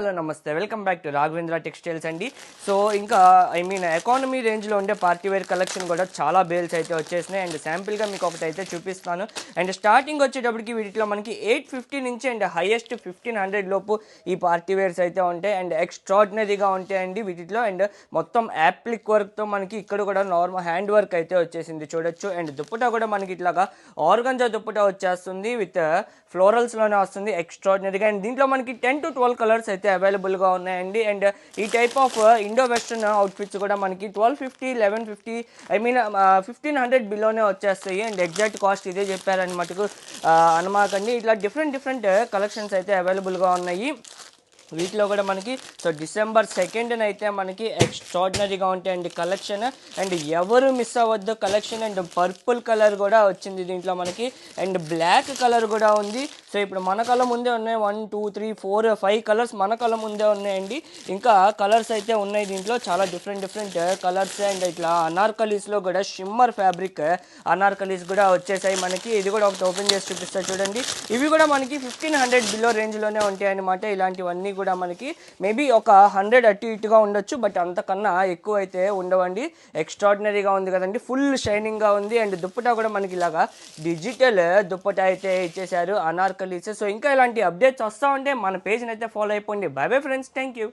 Hello నమస్తే welcome back to Raghavendra textiles అండి. So ఇంకా ఎకానమీ రేంజ్లో ఉండే పార్టీ వేర్ కలెక్షన్ కూడా చాలా బేల్స్ అయితే వచ్చేసినాయి. అండ్ శాంపిల్గా మీకు ఒకటి అయితే చూపిస్తాను. అండ్ స్టార్టింగ్ వచ్చేటప్పటికి వీటిలో మనకి 850 నుంచి అండ్ హైయెస్ట్ 1500 లోపు ఈ పార్టీ వేర్స్ అయితే ఉంటాయి. అండ్ ఎక్స్ట్రాడినరీగా ఉంటాయండి వీటిలో. అండ్ మొత్తం యాప్లిక్ వర్క్తో మనకి ఇక్కడ కూడా నార్మల్ హ్యాండ్ వర్క్ అయితే వచ్చేసింది చూడొచ్చు. అండ్ దుప్పటా కూడా మనకి ఇట్లాగా ఆర్గంజా దుప్పటా వచ్చేస్తుంది విత్ ఫ్లోరల్స్లోనే వస్తుంది ఎక్స్ట్రాడినరీగా. అండ్ దీంట్లో మనకి 10 to 12 కలర్స్ అయితే అవైలబుల్గా ఉన్నాయండి. అండ్ ఈ type of Indo western outfits కూడా మనకి 1250 1150 1500 బిలోనే వచ్చేస్తాయి. అండ్ ఎగ్జాక్ట్ కాస్ట్ ఇదే చెప్పారని మటుకు అనమాకండి. ఇట్లా డిఫరెంట్ కలెక్షన్స్ అయితే అవైలబుల్గా ఉన్నాయి వీటిలో కూడా మనకి. సో డిసెంబర్ 2nd అయితే మనకి ఎక్స్ట్రాడినరీగా ఉంటాయండి కలెక్షన్. అండ్ ఎవరు మిస్ అవ్వద్దు కలెక్షన్. అండ్ పర్పుల్ కలర్ కూడా వచ్చింది దీంట్లో మనకి. అండ్ బ్లాక్ కలర్ కూడా ఉంది. సో ఇప్పుడు మన కళ్ళ ముందే ఉన్నాయి 1 2 3 4 5 కలర్స్ మన కళ్ళ ముందే ఉన్నాయండి. ఇంకా కలర్స్ అయితే ఉన్నాయి దీంట్లో చాలా డిఫరెంట్ కలర్స్. అండ్ ఇట్లా అనార్కలీస్లో కూడా షిమ్మర్ ఫ్యాబ్రిక్ అనార్కలీస్ కూడా వచ్చేసాయి మనకి. ఇది కూడా ఒకటి ఓపెన్ చేసి చూపిస్తారు చూడండి. ఇవి కూడా మనకి 1500 బిలో రేంజ్లోనే ఉంటాయి అనమాట. ఇలాంటివన్నీ కూడా మనకి మేబీ ఒక 100 అటు ఇటుగా ఉండొచ్చు, బట్ అంతకన్నా ఎక్కువ అయితే ఉండవండి. ఎక్స్ట్రాడినరీగా ఉంది కదండి, ఫుల్ షైనింగ్గా ఉంది. అండ్ దుప్పటా కూడా మనకి ఇలాగా డిజిటల్ దుప్పటా అయితే ఇచ్చేసారు అనార్కలీస్. సో ఇంకా ఇలాంటి అప్డేట్స్ వస్తూ ఉంటే మన పేజ్ని అయితే ఫాలో అయిపోండి. By bye friends, thank you.